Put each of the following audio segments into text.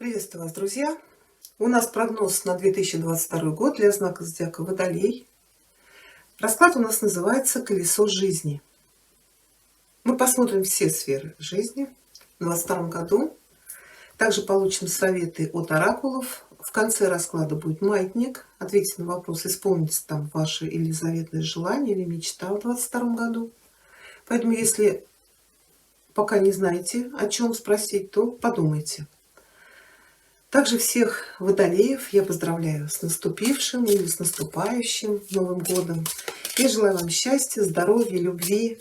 Приветствую вас, друзья! У нас прогноз на 2022 год для знака зодиака Водолей. Расклад у нас называется «Колесо жизни». Мы посмотрим все сферы жизни в 2022 году. Также получим советы от оракулов. В конце расклада будет маятник. Ответьте на вопрос, исполнится там ваше или заветное желание, или мечта в 2022 году. Поэтому, если пока не знаете, о чем спросить, то подумайте. Также всех водолеев я поздравляю с наступившим или с наступающим Новым годом. Я желаю вам счастья, здоровья, любви,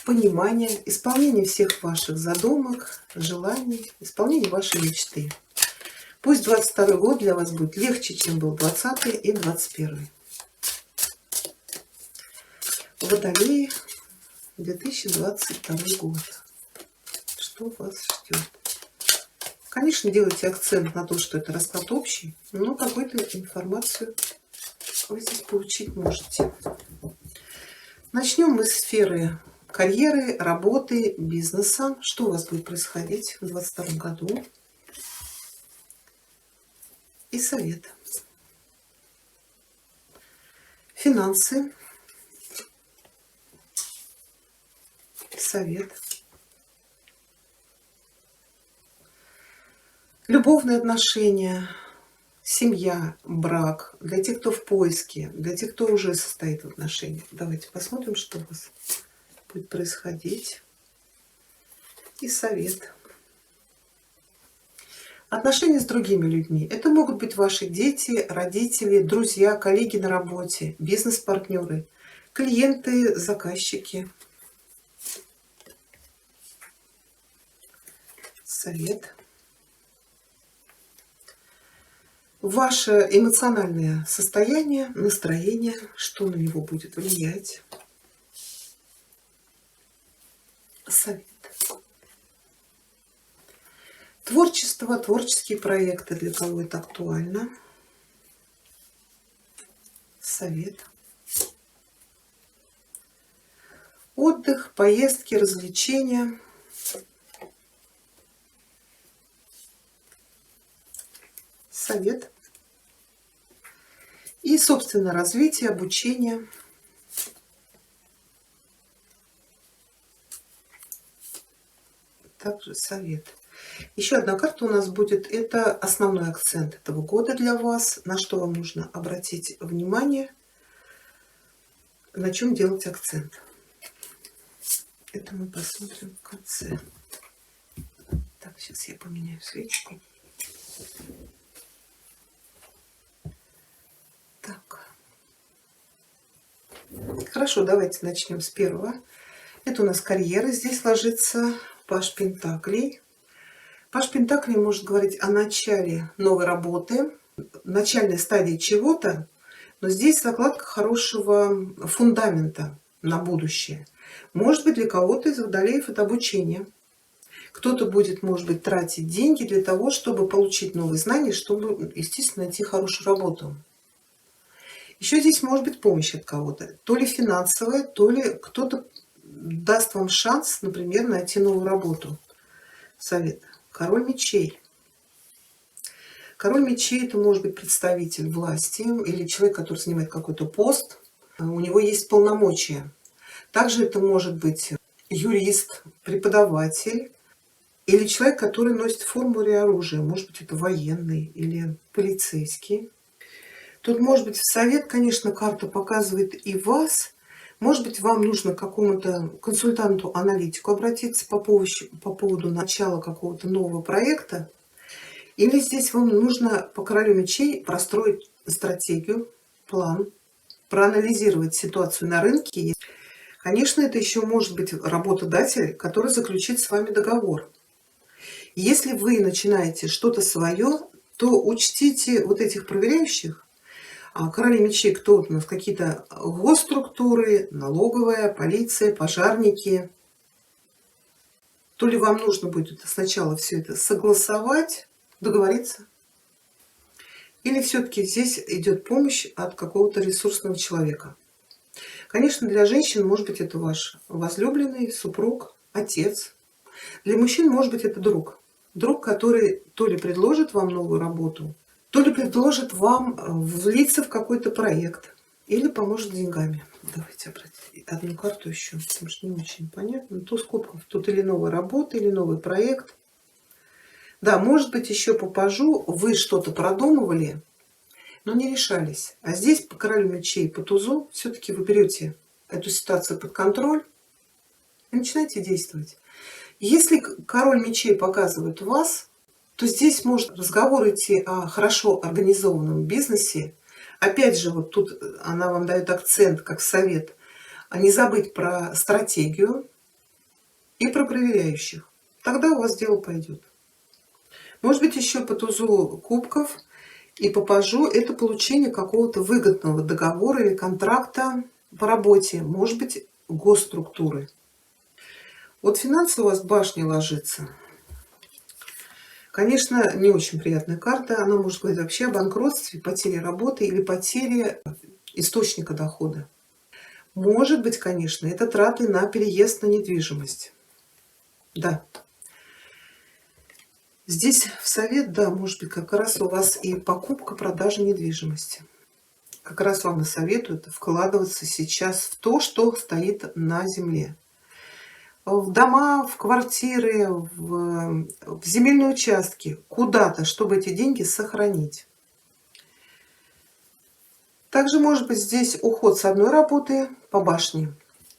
понимания, исполнения всех ваших задумок, желаний, исполнения вашей мечты. Пусть 2022 год для вас будет легче, чем был 2020 и 2021. Водолеи, 2022 год. Что вас ждет? Конечно, делайте акцент на то, что это расклад общий, но какую-то информацию вы здесь получить можете. Начнем мы с сферы карьеры, работы, бизнеса. Что у вас будет происходить в 2022 году? И совет. Финансы. Совет. Любовные отношения, семья, брак. Для тех, кто в поиске, для тех, кто уже состоит в отношениях. Давайте посмотрим, что у вас будет происходить. И совет. Отношения с другими людьми. Это могут быть ваши дети, родители, друзья, коллеги на работе, бизнес-партнеры, клиенты, заказчики. Совет. Ваше эмоциональное состояние, настроение, что на него будет влиять. Совет. Творчество, творческие проекты, для кого это актуально. Совет. Отдых, поездки, развлечения. Совет. И, собственно, развитие, обучение. Также совет. Еще одна карта у нас будет. Это основной акцент этого года для вас. На что вам нужно обратить внимание. На чем делать акцент. Это мы посмотрим в конце. Так, сейчас я поменяю свечку. Так. Хорошо, давайте начнем с первого. Это у нас карьера. Здесь ложится паж пентаклей. Паж пентаклей может говорить о начале новой работы, начальной стадии чего-то, но здесь закладка хорошего фундамента на будущее. Может быть, для кого-то из водолеев это обучение. Кто-то будет, может быть, тратить деньги для того, чтобы получить новые знания, чтобы, естественно, найти хорошую работу. Еще здесь может быть помощь от кого-то, то ли финансовая, то ли кто-то даст вам шанс, например, найти новую работу. Совет. Король мечей. Король мечей — это может быть представитель власти или человек, который занимает какой-то пост, у него есть полномочия. Также это может быть юрист, преподаватель или человек, который носит форму или оружие. Может быть, это военный или полицейский. Тут, может быть, в совет, конечно, карта показывает и вас. Может быть, вам нужно к какому-то консультанту-аналитику обратиться по поводу начала какого-то нового проекта. Или здесь вам нужно по королю мечей простроить стратегию, план, проанализировать ситуацию на рынке. Конечно, это еще может быть работодатель, который заключит с вами договор. Если вы начинаете что-то свое, то учтите вот этих проверяющих. Короли мечей, кто у нас? Какие-то госструктуры, налоговая, полиция, пожарники. То ли вам нужно будет сначала все это согласовать, договориться, или все-таки здесь идет помощь от какого-то ресурсного человека. Конечно, для женщин, может быть, это ваш возлюбленный, супруг, отец. Для мужчин, может быть, это друг. Друг, который то ли предложит вам новую работу, то ли предложит вам влиться в какой-то проект или поможет деньгами. Давайте одну карту еще, потому что не очень понятно. Туз кубков. Тут или новая работа, или новый проект. Да, может быть, еще по пажу вы что-то продумывали, но не решались. А здесь по королю мечей, по тузу, все-таки вы берете эту ситуацию под контроль и начинаете действовать. Если король мечей показывает вас, то здесь может разговор идти о хорошо организованном бизнесе. Опять же, вот тут она вам дает акцент, как совет, не забыть про стратегию и про проверяющих. Тогда у вас дело пойдет. Может быть, еще по тузу кубков и по пажу это получение какого-то выгодного договора или контракта по работе, может быть, госструктуры. Вот финансы у вас в башне ложится. Конечно, не очень приятная карта. Она может говорить вообще о банкротстве, потере работы или потере источника дохода. Может быть, конечно, это траты на переезд на недвижимость. Да. Здесь в совет, да, может быть, как раз у вас и покупка, продажа недвижимости. Как раз вам и советуют вкладываться сейчас в то, что стоит на земле. В дома, в квартиры, в земельные участки, куда-то, чтобы эти деньги сохранить. Также может быть здесь уход с одной работы по башне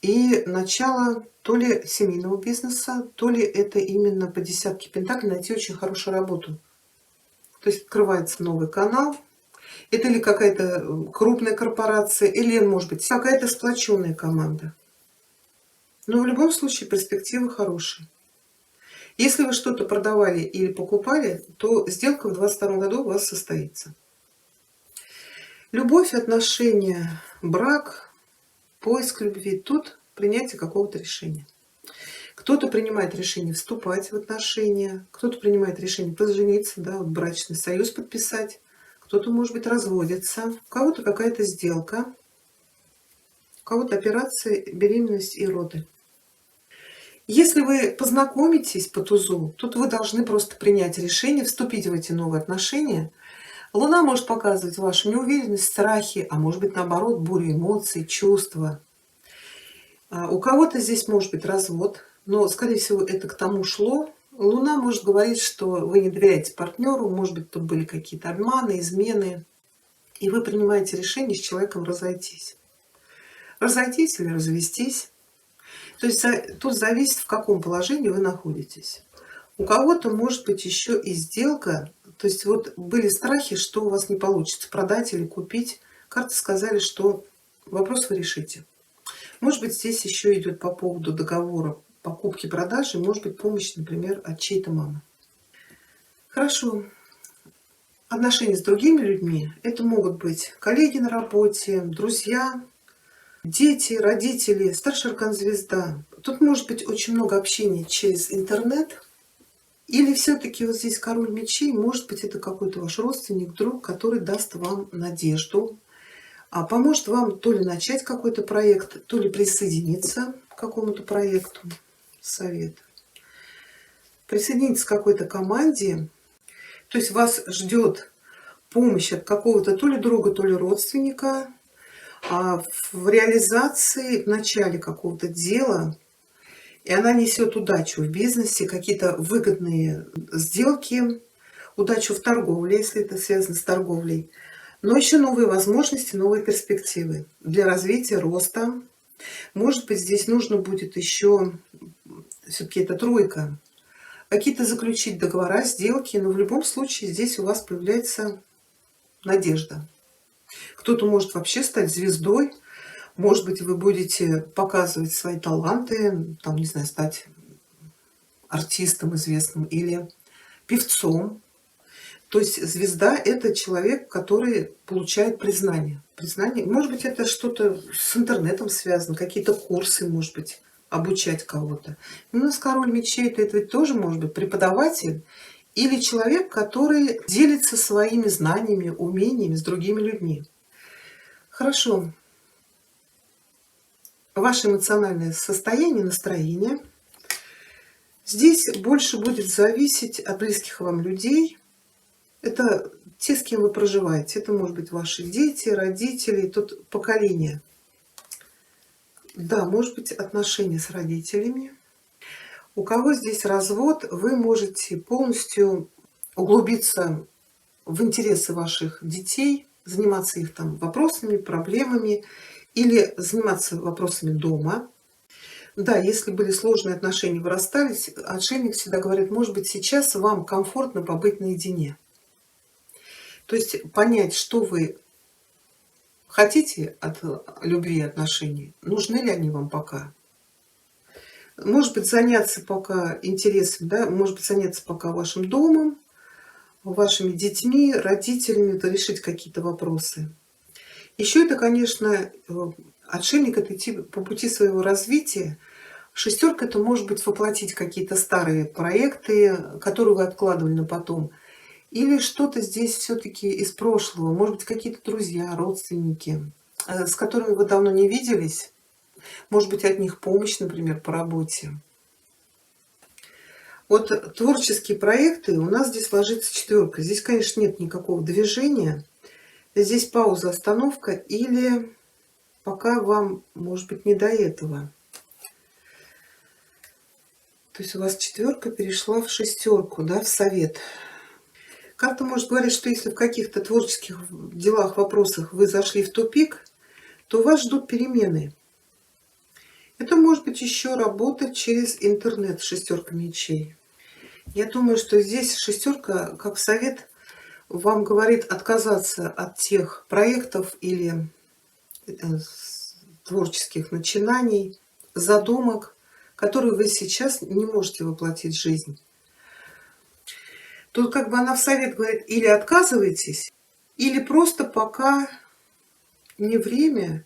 и начало то ли семейного бизнеса, то ли это именно по десятке пентаклей найти очень хорошую работу. То есть открывается новый канал. Это или какая-то крупная корпорация, или, может быть, какая-то сплоченная команда. Но в любом случае перспективы хорошие. Если вы что-то продавали или покупали, то сделка в 2022 году у вас состоится. Любовь, отношения, брак, поиск любви. Тут принятие какого-то решения. Кто-то принимает решение вступать в отношения, кто-то принимает решение пожениться, да, вот брачный союз подписать, кто-то, может быть, разводится, у кого-то какая-то сделка, у кого-то операция, беременность и роды. Если вы познакомитесь по тузу, тут вы должны просто принять решение, вступить в эти новые отношения. Луна может показывать вашу неуверенность, страхи, а может быть, наоборот, бурю эмоций, чувства. У кого-то здесь может быть развод, но, скорее всего, это к тому шло. Луна может говорить, что вы не доверяете партнеру, может быть, тут были какие-то обманы, измены, и вы принимаете решение с человеком разойтись. Разойтись или развестись. То есть тут зависит, в каком положении вы находитесь. У кого-то может быть еще и сделка. То есть вот были страхи, что у вас не получится продать или купить. Карты сказали, что вопрос вы решите. Может быть, здесь еще идет по поводу договора покупки-продажи, может быть, помощь, например, от чьей-то мамы. Хорошо. Отношения с другими людьми. Это могут быть коллеги на работе, друзья, дети, родители, старший аркан звезда. Тут может быть очень много общения через интернет. Или все-таки вот здесь король мечей, может быть, это какой-то ваш родственник, друг, который даст вам надежду, поможет вам то ли начать какой-то проект, то ли присоединиться к какому-то проекту. Совет. Присоединиться к какой-то команде. То есть вас ждет помощь от какого-то то ли друга, то ли родственника в реализации, в начале какого-то дела. И она несет удачу в бизнесе, какие-то выгодные сделки, удачу в торговле, если это связано с торговлей. Но еще новые возможности, новые перспективы для развития, роста. Может быть, здесь нужно будет еще, все-таки это тройка, какие-то заключить договора, сделки, но в любом случае здесь у вас появляется надежда. Кто-то может вообще стать звездой, может быть, вы будете показывать свои таланты, там, не знаю, стать артистом известным или певцом. То есть звезда – это человек, который получает признание. Признание, может быть, это что-то с интернетом связано, какие-то курсы, может быть, обучать кого-то. У нас король мечей – это ведь тоже может быть преподаватель или человек, который делится своими знаниями, умениями с другими людьми. Хорошо. Ваше эмоциональное состояние, настроение. Здесь больше будет зависеть от близких вам людей. Это те, с кем вы проживаете. Это может быть ваши дети, родители, тут поколение. Да, может быть отношения с родителями. У кого здесь развод, вы можете полностью углубиться в интересы ваших детей, заниматься их там вопросами, проблемами или заниматься вопросами дома. Да, если были сложные отношения, вы расстались, отшельник всегда говорит, может быть, сейчас вам комфортно побыть наедине. То есть понять, что вы хотите от любви и отношений, нужны ли они вам пока. Может быть, заняться пока интересом, да, может быть, заняться пока вашим домом, вашими детьми, родителями, это решить какие-то вопросы. Еще это, конечно, отшельник — это идти по пути своего развития. Шестерка — это может быть воплотить какие-то старые проекты, которые вы откладывали на потом. Или что-то здесь все-таки из прошлого, может быть, какие-то друзья, родственники, с которыми вы давно не виделись. Может быть, от них помощь, например, по работе. Вот творческие проекты, у нас здесь ложится четверка. Здесь, конечно, нет никакого движения. Здесь пауза, остановка или пока вам, может быть, не до этого. То есть у вас четверка перешла в шестерку, да, в совет. Карта может говорить, что если в каких-то творческих делах, вопросах вы зашли в тупик, то вас ждут перемены. Это может быть еще работа через интернет, шестерка мечей. Я думаю, что здесь шестерка, как совет, вам говорит отказаться от тех проектов или творческих начинаний, задумок, которые вы сейчас не можете воплотить в жизнь. Тут как бы она в совет говорит, или отказывайтесь, или просто пока не время,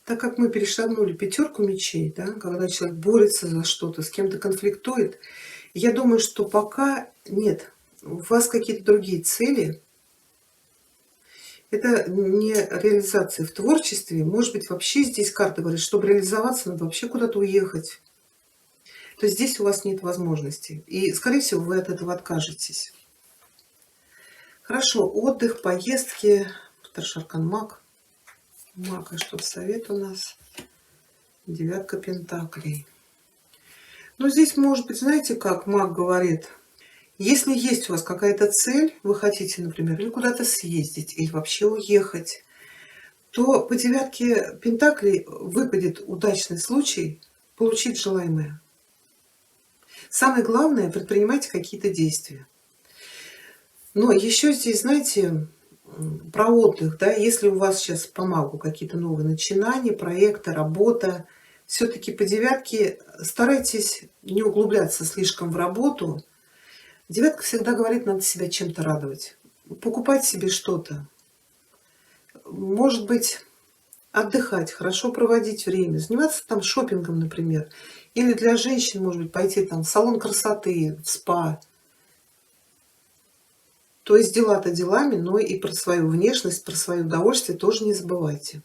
так как мы перешагнули пятерку мечей, да, когда человек борется за что-то, с кем-то конфликтует, я думаю, что пока нет, у вас какие-то другие цели. Это не реализация в творчестве. Может быть, вообще здесь карта говорит, чтобы реализоваться, надо вообще куда-то уехать. То есть здесь у вас нет возможности. И, скорее всего, вы от этого откажетесь. Хорошо, отдых, поездки. Старший аркан маг. Маг, а что совет у нас? Девятка пентаклей. Ну, здесь, может быть, знаете, как маг говорит, если есть у вас какая-то цель, вы хотите, например, или куда-то съездить, или вообще уехать, то по девятке пентаклей выпадет удачный случай получить желаемое. Самое главное, предпринимайте какие-то действия. Но еще здесь, знаете, про отдых, да, если у вас сейчас по магу какие-то новые начинания, проекты, работа, все-таки по девятке старайтесь не углубляться слишком в работу. Девятка всегда говорит, надо себя чем-то радовать. Покупать себе что-то. Может быть, отдыхать, хорошо проводить время, заниматься там шопингом, например. Или для женщин, может быть, пойти там в салон красоты, в спа. То есть дела-то делами, но и про свою внешность, про свое удовольствие тоже не забывайте.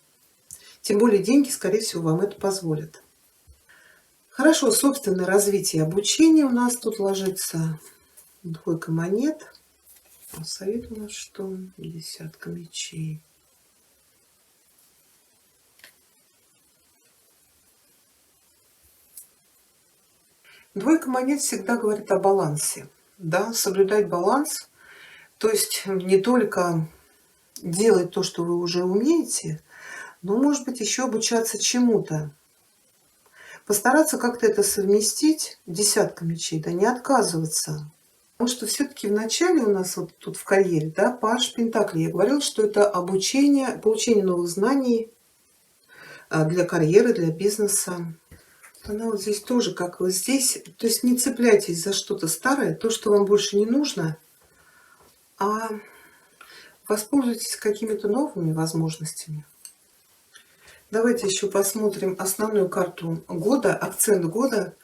Тем более деньги, скорее всего, вам это позволят. Хорошо, собственное развитие и обучение у нас тут ложится. Двойка монет. А совет у нас что? Десятка мечей. Двойка монет всегда говорит о балансе. Да, соблюдать баланс. То есть не только делать то, что вы уже умеете, но, может быть, еще обучаться чему-то. Постараться как-то это совместить, десятка мечей, да, не отказываться. Потому что все-таки в начале у нас вот тут в карьере, да, паж пентаклей. Я говорила, что это обучение, получение новых знаний для карьеры, для бизнеса. Она вот здесь тоже, как вот здесь. То есть не цепляйтесь за что-то старое, то, что вам больше не нужно, а воспользуйтесь какими-то новыми возможностями. Давайте еще посмотрим основную карту года, акцент года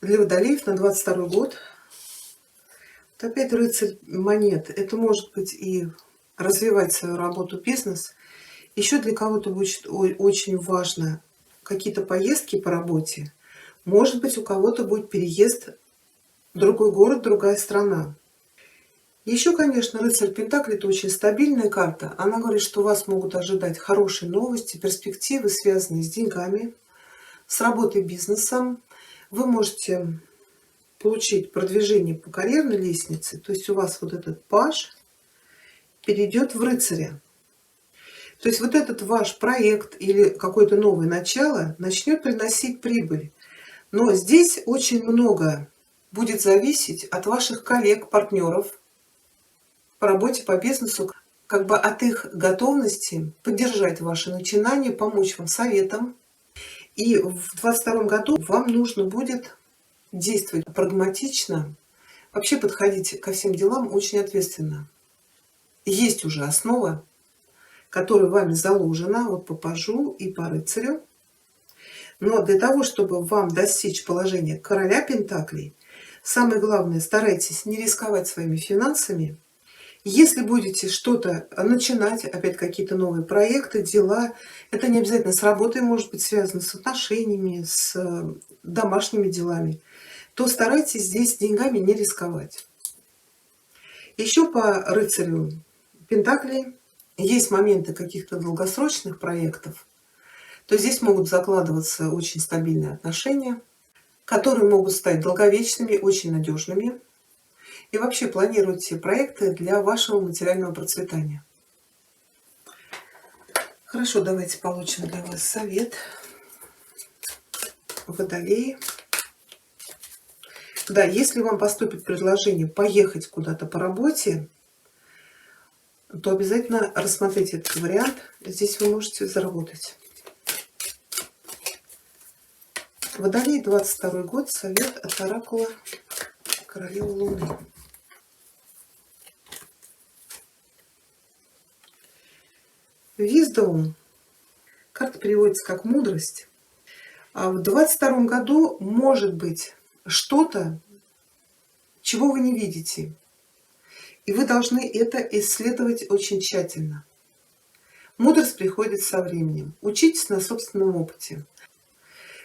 для водолеев на 22 год. Вот опять рыцарь монет. Это может быть и развивать свою работу, бизнес. Еще для кого-то будет очень важно какие-то поездки по работе. Может быть, у кого-то будет переезд другой город, другая страна. Еще, конечно, рыцарь Пентаклей — это очень стабильная карта. Она говорит, что вас могут ожидать хорошие новости, перспективы, связанные с деньгами, с работой, бизнесом. Вы можете получить продвижение по карьерной лестнице, то есть у вас вот этот паж перейдет в рыцаря. То есть вот этот ваш проект или какое-то новое начало начнет приносить прибыль. Но здесь очень много будет зависеть от ваших коллег, партнеров по работе, по бизнесу, как бы от их готовности поддержать ваши начинания, помочь вам советом. И в 2022 году вам нужно будет действовать прагматично, вообще подходить ко всем делам очень ответственно. Есть уже основа, которая вами заложена, вот по пажу и по рыцарю. Но для того, чтобы вам достичь положения короля Пентаклей, самое главное, старайтесь не рисковать своими финансами. Если будете что-то начинать, опять какие-то новые проекты, дела, это не обязательно с работой, может быть связано с отношениями, с домашними делами, то старайтесь здесь деньгами не рисковать. Еще по рыцарю Пентаклей есть моменты каких-то долгосрочных проектов, то здесь могут закладываться очень стабильные отношения, которые могут стать долговечными, очень надежными. И вообще планируйте проекты для вашего материального процветания. Хорошо, давайте получим для вас совет. Водолеи. Да, если вам поступит предложение поехать куда-то по работе, то обязательно рассмотрите этот вариант. Здесь вы можете заработать. Водолей, 22 год, совет от оракула Королевы Луны. Wisdom. Карта переводится как мудрость. А в 22 году может быть что-то, чего вы не видите. И вы должны это исследовать очень тщательно. Мудрость приходит со временем. Учитесь на собственном опыте.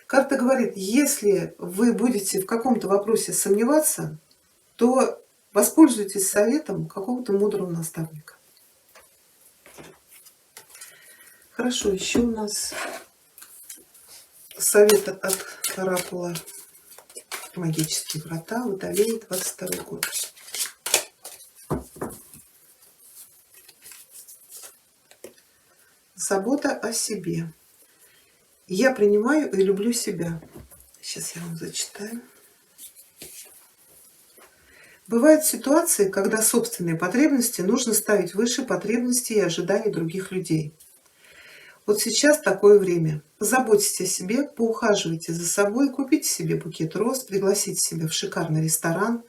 Карта говорит, если вы будете в каком-то вопросе сомневаться, то воспользуйтесь советом какого-то мудрого наставника. Хорошо, еще у нас совет от оракула Магические врата, Водолей, 22 год. Забота о себе. Я принимаю и люблю себя. Сейчас я вам зачитаю. Бывают ситуации, когда собственные потребности нужно ставить выше потребностей и ожиданий других людей. Вот сейчас такое время. Позаботьтесь о себе, поухаживайте за собой, купите себе букет роз, пригласите себя в шикарный ресторан,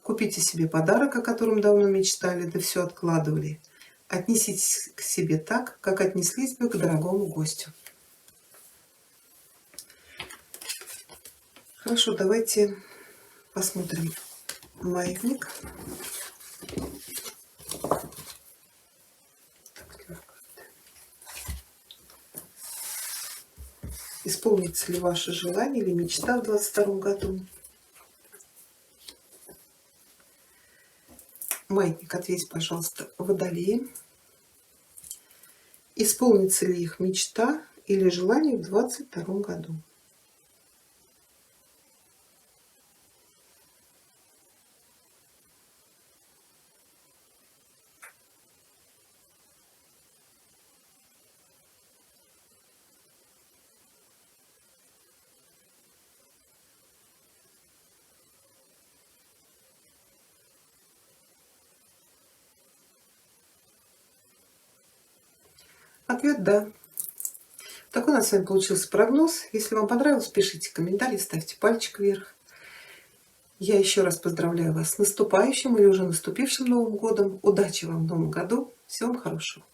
купите себе подарок, о котором давно мечтали, да все откладывали. Отнеситесь к себе так, как отнеслись бы к дорогому гостю. Хорошо, давайте посмотрим маятник. Исполнится ли ваше желание или мечта в 2022 году? Маятник, ответь, пожалуйста, Водолеи. Исполнится ли их мечта или желание в 2022 году? Ответ «да». Такой у нас с вами получился прогноз. Если вам понравилось, пишите комментарии, ставьте пальчик вверх. Я еще раз поздравляю вас с наступающим или уже наступившим Новым годом. Удачи вам в Новом году. Всего вам хорошего.